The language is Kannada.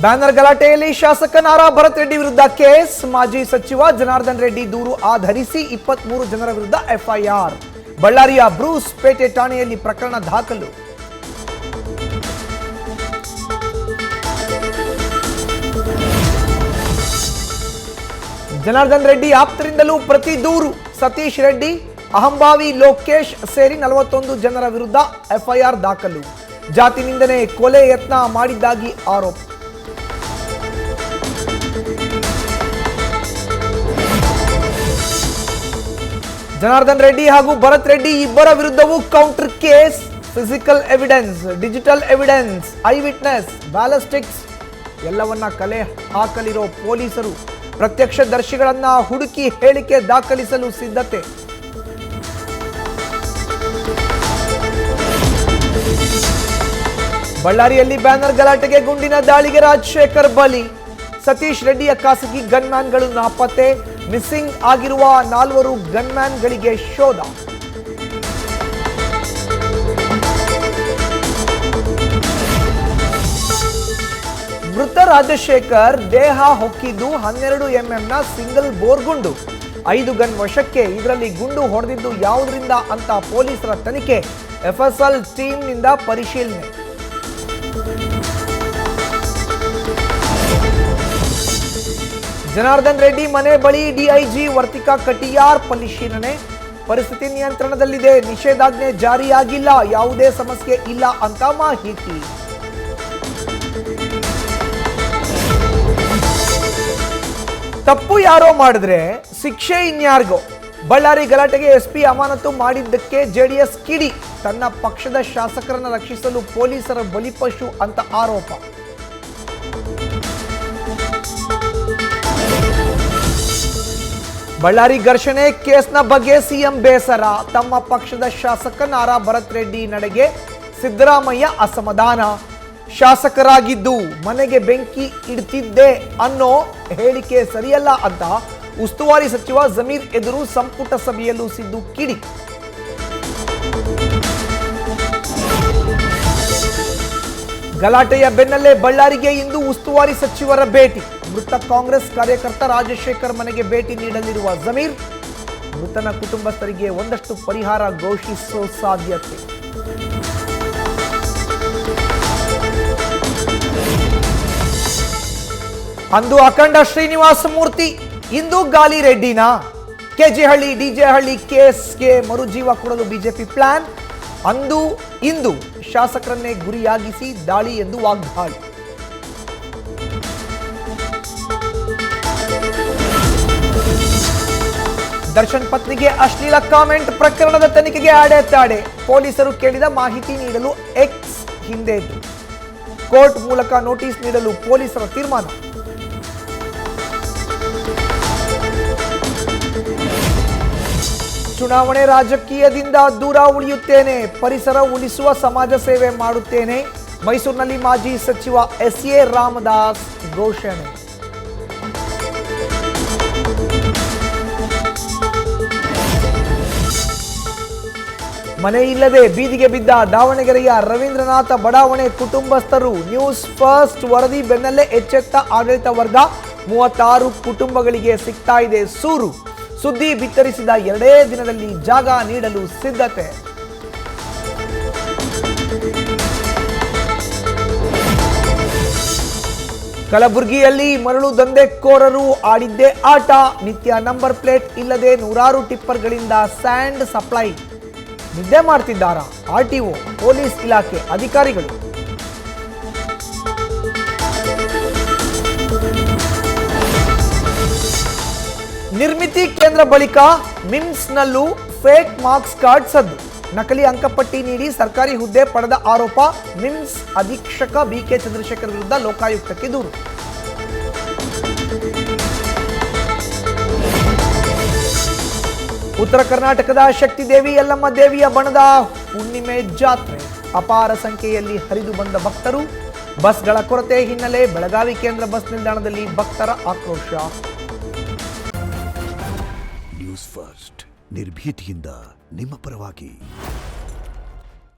ಬ್ಯಾನರ್ ಗಲಾಟೆಯಲ್ಲಿ ಶಾಸಕ ನಾರಾ ಭರತ್ ರೆಡ್ಡಿ ವಿರುದ್ಧ ಕೇಸ್. ಮಾಜಿ ಸಚಿವ ಜನಾರ್ದನ್ ರೆಡ್ಡಿ ದೂರು ಆಧರಿಸಿ 23 ಜನರ ವಿರುದ್ಧ ಎಫ್ಐಆರ್. ಬಳ್ಳಾರಿಯ ಬ್ರೂಸ್ ಪೇಟೆ ಠಾಣೆಯಲ್ಲಿ ಪ್ರಕರಣ ದಾಖಲು. ಜನಾರ್ದನ್ ರೆಡ್ಡಿ ಆಪ್ತರಿಂದಲೂ ಪ್ರತಿ ದೂರು. ಸತೀಶ್ ರೆಡ್ಡಿ, ಅಹಂಭಾವಿ ಲೋಕೇಶ್ ಸೇರಿ 41 ಜನರ ವಿರುದ್ಧ ಎಫ್ಐಆರ್ ದಾಖಲು. ಜಾತಿ ನಿಂದನೆ, ಕೊಲೆ ಯತ್ನ ಮಾಡಿದ್ದಾಗಿ ಆರೋಪ. ಜನಾರ್ದನ್ ರೆಡ್ಡಿ ಹಾಗೂ ಭರತ್ ರೆಡ್ಡಿ ಇಬ್ಬರ ವಿರುದ್ಧವೂ counter case. Physical evidence, digital evidence, eye witness, ballistics ಎಲ್ಲವನ್ನ ಕಲೆ ಹಾಕಲಿರೋ ಪೊಲೀಸರು ಪ್ರತ್ಯಕ್ಷದರ್ಶಿಗಳನ್ನ ಹುಡುಕಿ ಹೇಳಿಕೆ ದಾಖಲಿಸಲು ಸಿದ್ಧತೆ. ಬಳ್ಳಾರಿಯಲ್ಲಿ ಬ್ಯಾನರ್ ಗಲಾಟೆಗೆ ಗುಂಡಿನ ದಾಳಿಗೆ ರಾಜಶೇಖರ್ ಬಲಿ. ಸತೀಶ್ ರೆಡ್ಡಿಯ ಖಾಸಗಿ ಗನ್ಮ್ಯಾನ್ಗಳು ನಾಪತ್ತೆ. ಮಿಸ್ಸಿಂಗ್ ಆಗಿರುವ 4 ಗನ್ಮ್ಯಾನ್ಗಳಿಗೆ ಶೋಧ. ಮೃತ ರಾಜಶೇಖರ್ ದೇಹ ಹೊಕ್ಕಿದ್ದು 12 ಎಂಎಂನ ಸಿಂಗಲ್ ಬೋರ್ ಗುಂಡು. 5 ಗನ್ ವಶಕ್ಕೆ. ಇದರಲ್ಲಿ ಗುಂಡು ಹೊಡೆದಿದ್ದು ಯಾವುದರಿಂದ ಅಂತ ಪೊಲೀಸರ ತನಿಖೆ. ಎಫ್ಎಸ್ಎಲ್ ಟೀಮ್ನಿಂದ ಪರಿಶೀಲನೆ. ಜನಾರ್ದನ್ ರೆಡ್ಡಿ ಮನೆ ಬಳಿ ಡಿಐಜಿ ವರ್ತಿಕಾ ಕಟಿಯಾರ್ ಪರಿಶೀಲನೆ. ಪರಿಸ್ಥಿತಿ ನಿಯಂತ್ರಣದಲ್ಲಿದೆ, ನಿಷೇಧಾಜ್ಞೆ ಜಾರಿಯಾಗಿಲ್ಲ, ಯಾವುದೇ ಸಮಸ್ಯೆ ಇಲ್ಲ ಅಂತ ಮಾಹಿತಿ. ತಪ್ಪು ಯಾರೋ ಮಾಡಿದ್ರೆ ಶಿಕ್ಷೆ ಇನ್ಯಾರಿಗೋ. ಬಳ್ಳಾರಿ ಗಲಾಟೆಗೆ ಎಸ್ಪಿ ಅಮಾನತು ಮಾಡಿದ್ದಕ್ಕೆ ಜೆಡಿಎಸ್ ಕಿಡಿ. ತನ್ನ ಪಕ್ಷದ ಶಾಸಕರನ್ನ ರಕ್ಷಿಸಲು ಪೊಲೀಸರ ಬಲಿಪಶು ಅಂತ ಆರೋಪ. ಬಳ್ಳಾರಿ ಘರ್ಷಣೆ ಕೇಸ್ನ ಬಗ್ಗೆ ಸಿಎಂ ಬೇಸರ. ತಮ್ಮ ಪಕ್ಷದ ಶಾಸಕ ನಾರಾ ಭರತ್ ರೆಡ್ಡಿ ನಡೆಗೆ ಸಿದ್ದರಾಮಯ್ಯ ಅಸಮಾಧಾನ. ಶಾಸಕರಾಗಿದ್ದು ಮನೆಗೆ ಬೆಂಕಿ ಇಡ್ತಿದ್ದೆ ಅನ್ನೋ ಹೇಳಿಕೆ ಸರಿಯಲ್ಲ ಅಂತ ಉಸ್ತುವಾರಿ ಸಚಿವ ಜಮೀರ್ ಎದುರು ಸಂಪುಟ ಸಭೆಯಲ್ಲೂ ಸಿದ್ದು ಕಿಡಿ. ಗಲಾಟೆಯ ಬೆನ್ನಲ್ಲೇ ಬಳ್ಳಾರಿಗೆ ಇಂದು ಉಸ್ತುವಾರಿ ಸಚಿವರ ಭೇಟಿ. ಮೃತ ಕಾಂಗ್ರೆಸ್ ಕಾರ್ಯಕರ್ತ ರಾಜಶೇಖರ್ ಮನೆಗೆ ಭೇಟಿ ನೀಡಲಿರುವ ಜಮೀರ್ ಮೃತನ ಕುಟುಂಬಸ್ಥರಿಗೆ ಒಂದಷ್ಟು ಪರಿಹಾರ ಘೋಷಿಸುವ ಸಾಧ್ಯತೆ. ಅಂದು ಅಖಂಡ ಶ್ರೀನಿವಾಸ ಮೂರ್ತಿ, ಇಂದು ಗಾಲಿ ರೆಡ್ಡಿನಾ? ಕೆಜೆಹಳ್ಳಿ ಡಿಜೆಹಳ್ಳಿ ಕೇಸ್ಗೆ ಮರುಜೀವ ಕೊಡಲು ಬಿಜೆಪಿ ಪ್ಲಾನ್. ಅಂದು ಇಂದು ಶಾಸಕರನ್ನೇ ಗುರಿಯಾಗಿಸಿ ದಾಳಿ ಎಂದು ವಾಗ್ದಾಳಿ. ದರ್ಶನ್ ಪತ್ನಿಗೆ ಅಶ್ಲೀಲ ಕಾಮೆಂಟ್ ಪ್ರಕರಣದ ತನಿಖೆಗೆ ಅಡೆತಡೆ. ಪೊಲೀಸರು ಕೇಳಿದ ಮಾಹಿತಿ ನೀಡಲು ಎಕ್ಸ್ ಹಿಂದೇಟು. ಕೋರ್ಟ್ ಮೂಲಕ ನೋಟಿಸ್ ನೀಡಲು ಪೊಲೀಸರ ತೀರ್ಮಾನ. ಚುನಾವಣೆ ರಾಜಕೀಯದಿಂದ ದೂರ ಉಳಿಯುತ್ತೇನೆ, ಪರಿಸರ ಉಳಿಸುವ ಸಮಾಜ ಸೇವೆ ಮಾಡುತ್ತೇನೆ. ಮೈಸೂರಿನಲ್ಲಿ ಮಾಜಿ ಸಚಿವ ಎಸ್ಎ ರಾಮದಾಸ್ ಘೋಷಣೆ. ಮನೆ ಇಲ್ಲದೆ ಬೀದಿಗೆ ಬಿದ್ದ ದಾವಣಗೆರೆಯ ರವೀಂದ್ರನಾಥ ಬಡಾವಣೆ ಕುಟುಂಬಸ್ಥರು. ನ್ಯೂಸ್ ಫಸ್ಟ್ ವರದಿ ಬೆನ್ನಲ್ಲೇ ಎಚ್ಚೆತ್ತ ಆಡಳಿತ ವರ್ಗ. 36 ಕುಟುಂಬಗಳಿಗೆ ಸಿಗ್ತಾ ಇದೆ ಸೂರು. ಸುದ್ದಿ ಬಿತ್ತರಿಸಿದ 2 ದಿನದಲ್ಲಿ ಜಾಗ ನೀಡಲು ಸಿದ್ಧತೆ. ಕಲಬುರಗಿಯಲ್ಲಿ ಮರಳು ದಂಧೆಕೋರರು ಆಡಿದ್ದೇ ಆಟ. ನಿತ್ಯ ನಂಬರ್ ಪ್ಲೇಟ್ ಇಲ್ಲದೆ 100 ಟಿಪ್ಪರ್ಗಳಿಂದ ಸ್ಯಾಂಡ್ ಸಪ್ಲೈ. ನಿದ್ದೆ ಮಾಡ್ತಿದ್ದಾರಾ ಆರ್ಟಿಒ, ಪೊಲೀಸ್ ಇಲಾಖೆ ಅಧಿಕಾರಿಗಳು? ನಿರ್ಮಿತಿ ಕೇಂದ್ರ ಬಳಿಕ ಮಿಮ್ಸ್ನಲ್ಲೂ ಫೇಕ್ ಮಾರ್ಕ್ಸ್ ಕಾರ್ಡ್ ಸದ್ದು. ನಕಲಿ ಅಂಕಪಟ್ಟಿ ನೀಡಿ ಸರ್ಕಾರಿ ಹುದ್ದೆ ಪಡೆದ ಆರೋಪ. ಮಿಮ್ಸ್ ಅಧೀಕ್ಷಕ ಬಿಕೆ ಚಂದ್ರಶೇಖರ್ ವಿರುದ್ಧ ಲೋಕಾಯುಕ್ತಕ್ಕೆ ದೂರು. ಉತ್ತರ ಕರ್ನಾಟಕದ ಶಕ್ತಿದೇವಿ ಯಲ್ಲಮ್ಮ ದೇವಿಯ ಬಣದ ಹುಣ್ಣಿಮೆ ಜಾತ್ರೆ. ಅಪಾರ ಸಂಖ್ಯೆಯಲ್ಲಿ ಹರಿದು ಬಂದ ಭಕ್ತರು. ಬಸ್ಗಳ ಕೊರತೆ ಹಿನ್ನೆಲೆ ಬೆಳಗಾವಿ ಕೇಂದ್ರ ಬಸ್ ನಿಲ್ದಾಣದಲ್ಲಿ ಭಕ್ತರ ಆಕ್ರೋಶ. ನ್ಯೂಸ್ ಫಸ್ಟ್ ನಿರ್ಭೀತಿಯಿಂದ ನಿಮ್ಮ ಪರವಾಗಿ.